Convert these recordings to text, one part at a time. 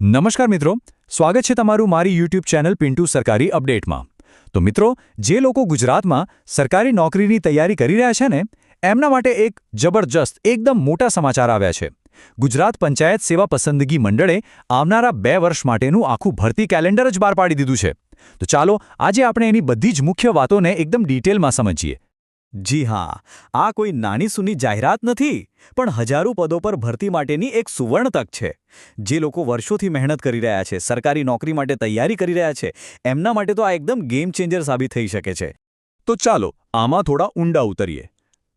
નમસ્કાર મિત્રો, સ્વાગત છે તમારું મારી યુટ્યુબ ચેનલ પિન્ટુ સરકારી અપડેટમાં। તો મિત્રો, જે લોકો ગુજરાતમાં સરકારી નોકરીની તૈયારી કરી રહ્યા છે ને, એમના માટે એક જબરજસ્ત એકદમ મોટા સમાચાર આવ્યા છે। ગુજરાત પંચાયત સેવા પસંદગી મંડળે આવનારા 2 વર્ષ માટેનું આખું ભરતી કેલેન્ડર જ બહાર પાડી દીધું છે। તો ચાલો આજે આપણે એની બધી જ મુખ્ય વાતોને એકદમ ડિટેલમાં સમજીએ। જી હા, આ કોઈ નાની સૂની જાહેરાત નથી, પણ હજારો પદો પર ભરતી માટેની એક સુવર્ણ તક છે। જે લોકો વર્ષોથી મહેનત કરી રહ્યા છે, સરકારી નોકરી માટે તૈયારી કરી રહ્યા છે, એમના માટે તો આ એકદમ ગેમ ચેન્જર સાબિત થઈ શકે છે। તો ચાલો આમાં થોડા ઊંડા ઉતરીએ।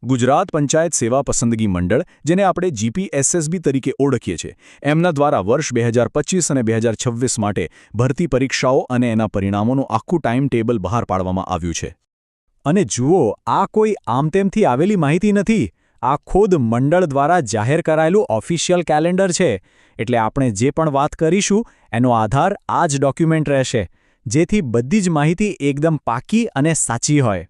ગુજરાત પંચાયત સેવા પસંદગી મંડળ, જેને આપણે જીપીએસએસબી તરીકે ઓળખીએ છીએ, એમના દ્વારા વર્ષ 2025 અને 2026 માટે ભરતી પરીક્ષાઓ અને એના પરિણામોનું આખું ટાઈમ ટેબલ બહાર પાડવામાં આવ્યું છે। અને જુઓ, આ કોઈ આમતેમથી આવેલી માહિતી નથી। આ ખુદ મંડળ દ્વારા જાહેર કરાયેલું ઓફિશિયલ કેલેન્ડર છે। એટલે આપણે જે પણ વાત કરીશું એનો આધાર આ જ ડોક્યુમેન્ટ રહેશે, જેથી બધી જ માહિતી એકદમ પાકી અને સાચી હોય।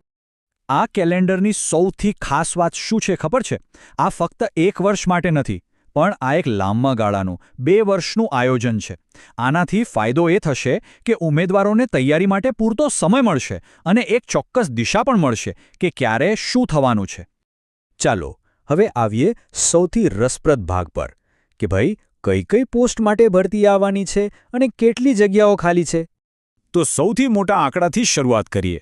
આ કેલેન્ડરની સૌથી ખાસ વાત શું છે ખબર છે? આ ફક્ત 1 વર્ષ માટે નથી, પણ આ એક લાંબા ગાળાનું 2 વર્ષનું આયોજન છે। આનાથી ફાયદો એ થશે કે ઉમેદવારોને તૈયારી માટે પૂરતો સમય મળશે અને એક ચોક્કસ દિશા પણ મળશે કે ક્યારે શું થવાનું છે। ચાલો હવે આવીએ સૌથી રસપ્રદ ભાગ પર કે ભાઈ, કઈ કઈ પોસ્ટ માટે ભરતી આવવાની છે અને કેટલી જગ્યાઓ ખાલી છે। તો સૌથી મોટા આંકડાથી શરૂઆત કરીએ।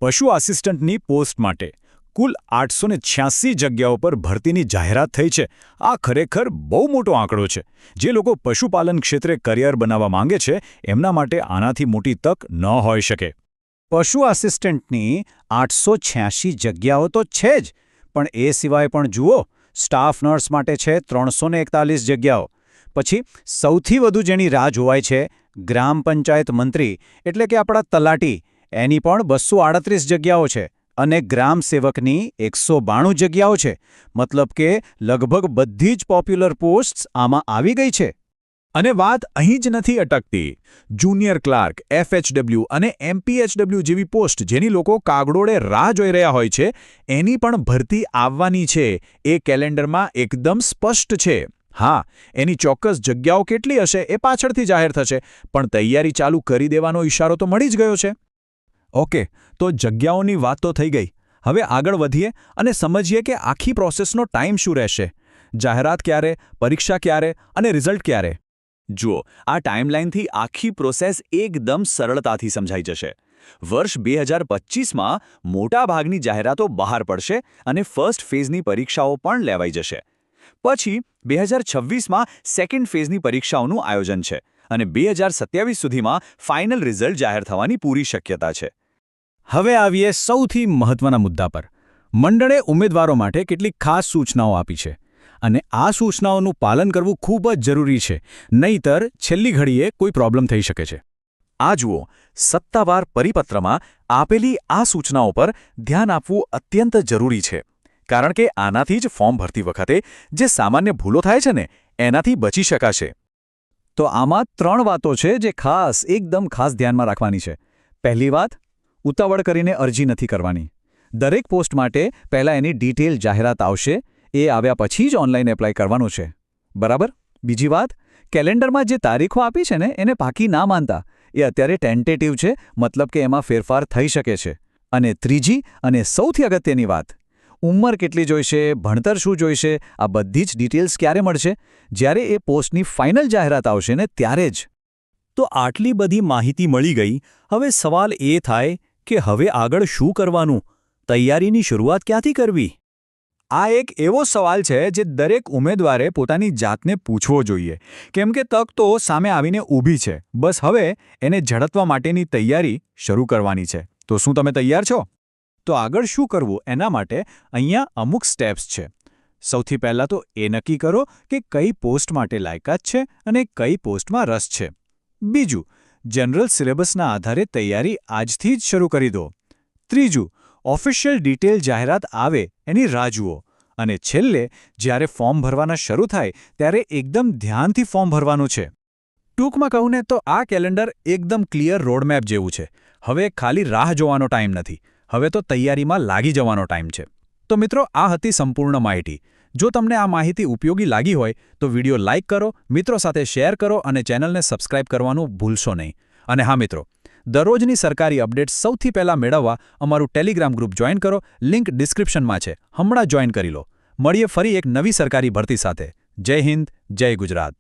પશુ આસિસ્ટન્ટની પોસ્ટ માટે કુલ 886 જગ્યાઓ પર ભરતીની જાહેરાત થઈ છે। આ ખરેખર બહુ મોટો આંકડો છે। જે લોકો પશુપાલન ક્ષેત્રે કરિયર બનાવવા માંગે છે, એમના માટે આનાથી મોટી તક ન હોઈ શકે। પશુ આસિસ્ટન્ટની 886 જગ્યાઓ તો છે જ, પણ એ સિવાય પણ જુઓ, સ્ટાફ નર્સ માટે છે 341 જગ્યાઓ। પછી સૌથી વધુ જેની રાહ જોવાય છે, ગ્રામ પંચાયત મંત્રી એટલે કે આપણા તલાટી, એની પણ 238 જગ્યાઓ છે। અને ગ્રામ સેવકની 192 જગ્યાઓ છે। મતલબ કે લગભગ બધી જ પોપ્યુલર પોસ્ટ્સ આમાં આવી ગઈ છે। અને વાત અહીં જ નથી અટકતી। જુનિયર ક્લાર્ક, FHW અને MPHW જેવી પોસ્ટ જેની લોકો કાગડોળે રાહ જોઈ રહ્યા હોય છે, એની પણ ભરતી આવવાની છે। એ કેલેન્ડરમાં એકદમ સ્પષ્ટ છે। હા, એની ચોક્કસ જગ્યાઓ કેટલી હશે એ પાછળથી જાહેર થશે, પણ તૈયારી ચાલુ કરી દેવાનો ઇશારો તો મળી જ ગયો છે। ઓકે, તો જગ્યાઓની વાત તો થઈ ગઈ। હવે આગળ વધીએ અને સમજીએ કે આખી પ્રોસેસનો ટાઈમ શું રહેશે। જાહેરાત ક્યારે, પરીક્ષા ક્યારે અને રિઝલ્ટ ક્યારે? જુઓ, આ ટાઈમલાઈનથી આખી પ્રોસેસ એકદમ સરળતાથી સમજાઈ જશે। વર્ષ 2025માં મોટાભાગની જાહેરાતો બહાર પડશે અને ફર્સ્ટ ફેઝની પરીક્ષાઓ પણ લેવાઈ જશે। પછી 2026માં સેકન્ડ ફેઝની પરીક્ષાઓનું આયોજન છે અને 2027 સુધીમાં ફાઇનલ રિઝલ્ટ જાહેર થવાની પૂરી શક્યતા છે। હવે આવીએ સૌથી મહત્વના મુદ્દા પર। મંડળે ઉમેદવારો માટે કેટલીક ખાસ સૂચનાઓ આપી છે અને આ સૂચનાઓનું પાલન કરવું ખૂબ જ જરૂરી છે, નહીંતર છેલ્લી ઘડીએ કોઈ પ્રોબ્લેમ થઈ શકે છે। આ જુઓ, સત્તાવાર પરિપત્રમાં આપેલી આ સૂચનાઓ પર ધ્યાન આપવું અત્યંત જરૂરી છે, કારણ કે આનાથી જ ફોર્મ ભરતી વખતે જે સામાન્ય ભૂલો થાય છે ને, એનાથી બચી શકાશે। તો આમાં 3 વાતો છે જે એકદમ ખાસ ધ્યાનમાં રાખવાની છે। પહેલી વાત, ઉતાવળ કરીને અરજી નથી કરવાની। દરેક પોસ્ટ માટે પહેલાં એની ડિટેલ જાહેરાત આવશે, એ આવ્યા પછી જ ઓનલાઈન એપ્લાય કરવાનું છે, બરાબર? બીજી વાત, કેલેન્ડરમાં જે તારીખો આપી છે ને, એને પાકી ના માનતા। એ અત્યારે ટેન્ટેટિવ છે, મતલબ કે એમાં ફેરફાર થઈ શકે છે। અને ત્રીજી અને સૌથી અગત્યની વાત, ઉંમર કેટલી જોઈશે, ભણતર શું જોઈશે, આ બધી જ ડિટેલ્સ ક્યારે મળશે? જ્યારે એ પોસ્ટની ફાઇનલ જાહેરાત આવશે ને, ત્યારે જ। તો આટલી બધી માહિતી મળી ગઈ। હવે સવાલ એ થાય કે હવે આગળ શું કરવાનું? તૈયારીની શરૂઆત ક્યાંથી કરવી? આ એક એવો સવાલ છે જે દરેક ઉમેદવારે પોતાની જાતને પૂછવો જોઈએ, કેમ કે તક તો સામે આવીને ઊભી છે। બસ હવે એને ઝડપવા માટેની તૈયારી શરૂ કરવાની છે। તો શું તમે તૈયાર છો? તો આગળ શું કરવું એના માટે અહીંયા અમુક સ્ટેપ્સ છે। સૌથી પહેલાં તો એ નક્કી કરો કે કઈ પોસ્ટ માટે લાયકાત છે અને કઈ પોસ્ટમાં રસ છે। બીજું, જનરલ સિલેબસના આધારે તૈયારી આજથી જ શરૂ કરી દો। ત્રીજું, ઓફિશિયલ ડિટેલ જાહેરાત આવે એની રાહ જુઓ। અને છેલ્લે, જ્યારે ફોર્મ ભરવાના શરૂ થાય ત્યારે એકદમ ધ્યાનથી ફોર્મ ભરવાનું છે। ટૂંકમાં કહું ને તો આ કેલેન્ડર એકદમ ક્લિયર રોડમેપ જેવું છે। હવે ખાલી રાહ જોવાનો ટાઈમ નથી, હવે તો તૈયારીમાં લાગી જવાનો ટાઈમ છે। તો મિત્રો, આ હતી સંપૂર્ણ માહિતી। જો તમને આ માહિતી ઉપયોગી લાગી હોય તો વિડીયો લાઇક કરો, મિત્રો સાથે શેર કરો અને ચેનલને સબસ્ક્રાઇબ કરવાનું ભૂલશો નહીં. અને હા મિત્રો, દરરોજની સરકારી અપડેટ્સ સૌથી પહેલાં મેળવવા અમારું ટેલિગ્રામ ગ્રુપ જોઈન કરો. લિંક ડિસ્ક્રિપ્શનમાં છે. હમણાં જોઈન કરી લો. મળીએ ફરી એક નવી સરકારી ભરતી સાથે. જય હિન્દ, જય ગુજરાત.